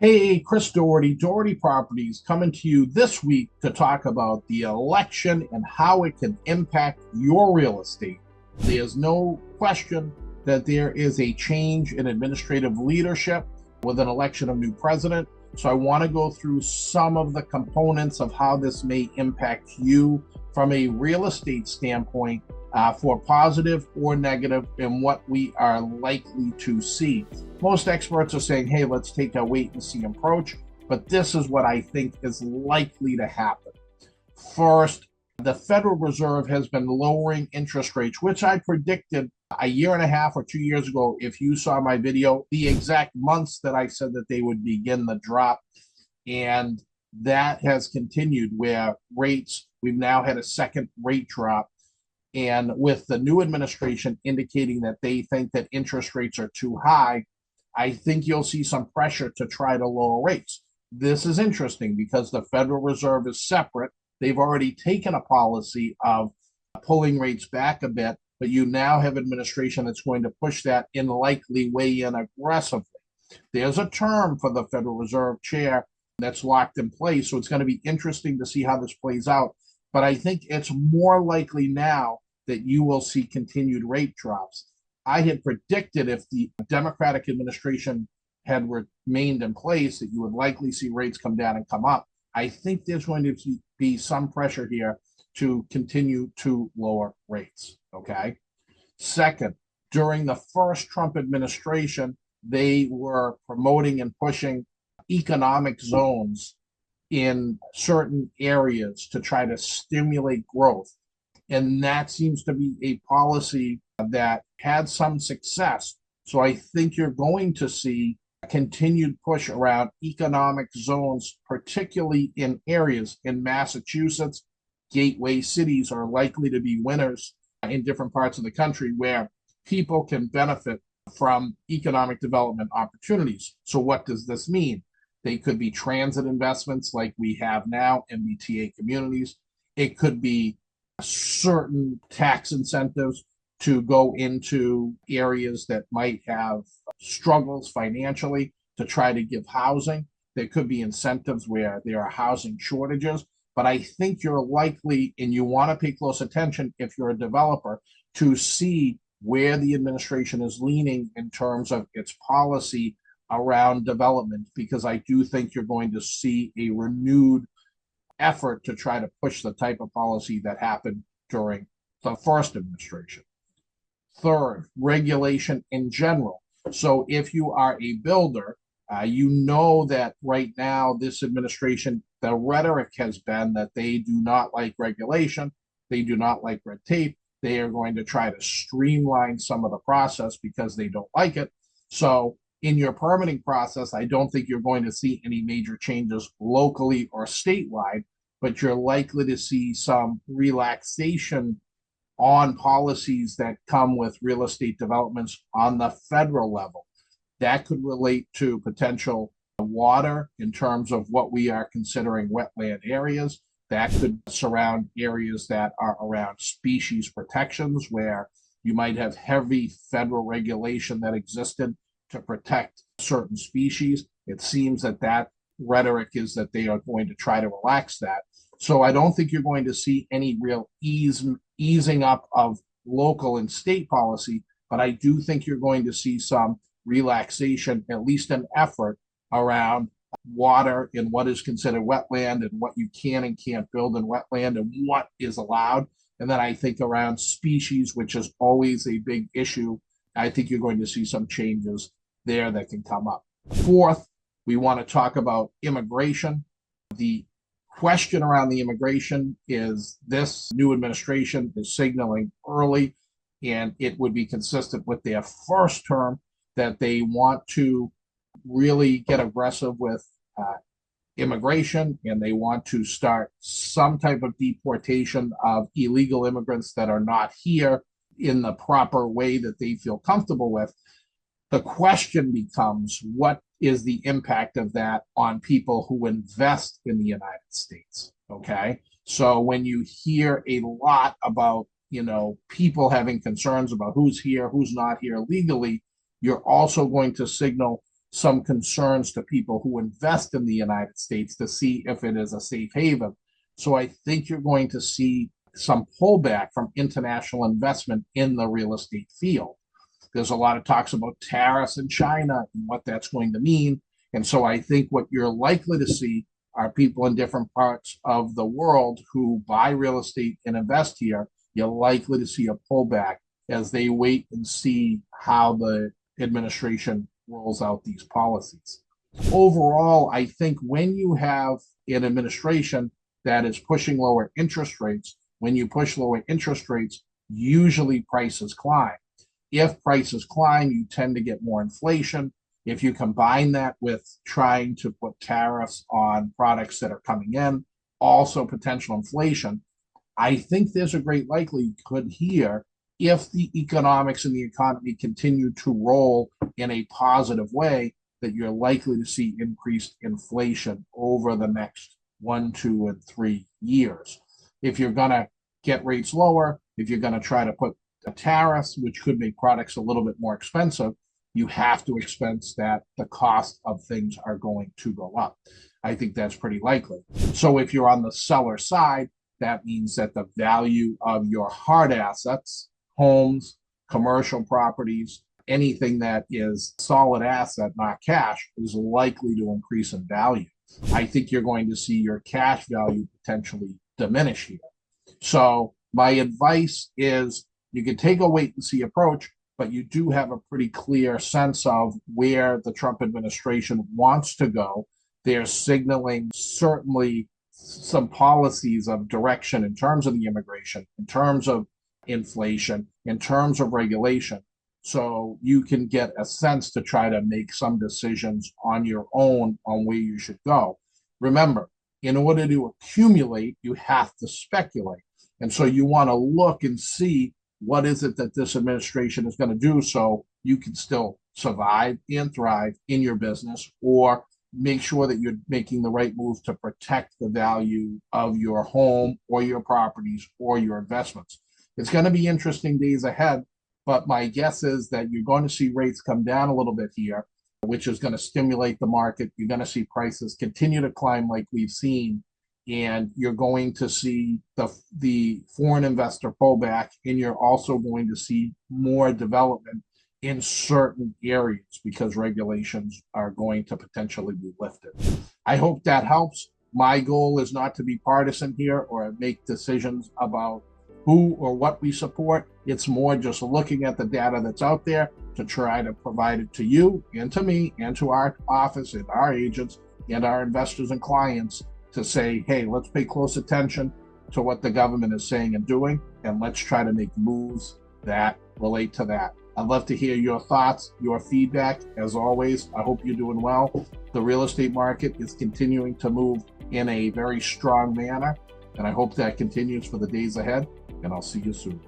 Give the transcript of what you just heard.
Hey, Chris Doherty, Doherty Properties, coming to you this week to talk about the election and how it can impact your real estate. There's no question that there is a change in administrative leadership with an election of new president. So I want to go through some of the components of how this may impact you from a real estate standpoint, for positive or negative, and what we are likely to see. Most experts are saying, hey, let's take a wait and see approach, but this is what I think is likely to happen. First, the Federal Reserve has been lowering interest rates, which I predicted a year and a half or 2 years ago. If you saw my video, the exact months that I said that they would begin the drop. And that has continued where rates, we've now had a second rate drop. And with the new administration indicating that they think that interest rates are too high, I think you'll see some pressure to try to lower rates. This is interesting because the Federal Reserve is separate. They've already taken a policy of pulling rates back a bit, but you now have administration that's going to push that and likely weigh in aggressively. There's a term for the Federal Reserve chair that's locked in place, so it's going to be interesting to see how this plays out. But I think it's more likely now that you will see continued rate drops. I had predicted if the Democratic administration had remained in place that you would likely see rates come down and come up. I think there's going to be some pressure here to continue to lower rates. Okay. Second, during the first Trump administration, they were promoting and pushing economic zones in certain areas to try to stimulate growth. And that seems to be a policy that had some success. So I think you're going to see a continued push around economic zones, particularly in areas in Massachusetts. Gateway cities are likely to be winners in different parts of the country where people can benefit from economic development opportunities. So what does this mean? They could be transit investments like we have now, MBTA communities. It could be certain tax incentives to go into areas that might have struggles financially to try to give housing. There could be incentives where there are housing shortages. But I think you're likely, and you want to pay close attention if you're a developer, to see where the administration is leaning in terms of its policy around development, because I do think you're going to see a renewed effort to try to push the type of policy that happened during the first administration. Third, regulation in general. So if you are a builder, you know that right now, this administration, the rhetoric has been that they do not like regulation, they do not like red tape. They are going to try to streamline some of the process because they don't like it. So in your permitting process, I don't think you're going to see any major changes locally or statewide, but you're likely to see some relaxation on policies that come with real estate developments on the federal level. That could relate to potential water in terms of what we are considering wetland areas. That could surround areas that are around species protections, where you might have heavy federal regulation that existed to protect certain species. It seems that that rhetoric is that they are going to try to relax that. So I don't think you're going to see any real easing up of local and state policy, but I do think you're going to see some relaxation, at least an effort around water and what is considered wetland and what you can and can't build in wetland and what is allowed. And then I think around species, which is always a big issue, I think you're going to see some changes there that can come up. Fourth, we want to talk about immigration. The question around the immigration is this new administration is signaling early, and it would be consistent with their first term, that they want to really get aggressive with immigration, and they want to start some type of deportation of illegal immigrants that are not here in the proper way that they feel comfortable with. The question becomes, what is the impact of that on people who invest in the United States? Okay. So when you hear a lot about, people having concerns about who's here, who's not here legally, you're also going to signal some concerns to people who invest in the United States to see if it is a safe haven. So I think you're going to see some pullback from international investment in the real estate field. There's a lot of talks about tariffs in China and what that's going to mean. And so I think what you're likely to see are people in different parts of the world who buy real estate and invest here. You're likely to see a pullback as they wait and see how the administration rolls out these policies. Overall, I think when you have an administration that is pushing lower interest rates, when you push lower interest rates, usually prices climb. If prices climb, you tend to get more inflation. If you combine that with trying to put tariffs on products that are coming in, also potential inflation, I think there's a great likelihood here, if the economics and the economy continue to roll in a positive way, that you're likely to see increased inflation over the next 1, 2, and 3 years. If you're going to get rates lower, if you're going to try to put tariffs, which could make products a little bit more expensive, you have to expense that the cost of things are going to go up. I think that's pretty likely. So if you're on the seller side, that means that the value of your hard assets, homes, commercial properties, anything that is solid asset, not cash, is likely to increase in value. I think you're going to see your cash value potentially diminish here. So my advice is you can take a wait and see approach, but you do have a pretty clear sense of where the Trump administration wants to go. They're signaling certainly some policies of direction in terms of the immigration, in terms of inflation, in terms of regulation. So you can get a sense to try to make some decisions on your own on where you should go. Remember, in order to accumulate, you have to speculate. And so you want to look and see what is it that this administration is going to do so you can still survive and thrive in your business, or make sure that you're making the right moves to protect the value of your home or your properties or your investments. It's going to be interesting days ahead, but my guess is that you're going to see rates come down a little bit here, which is going to stimulate the market. You're going to see prices continue to climb like we've seen, and you're going to see the foreign investor pullback, and you're also going to see more development in certain areas because regulations are going to potentially be lifted. I hope that helps. My goal is not to be partisan here or make decisions about who or what we support. It's more just looking at the data that's out there to try to provide it to you and to me and to our office and our agents and our investors and clients to say, hey, let's pay close attention to what the government is saying and doing, and let's try to make moves that relate to that. I'd love to hear your thoughts, your feedback. As always, I hope you're doing well. The real estate market is continuing to move in a very strong manner, and I hope that continues for the days ahead, and I'll see you soon.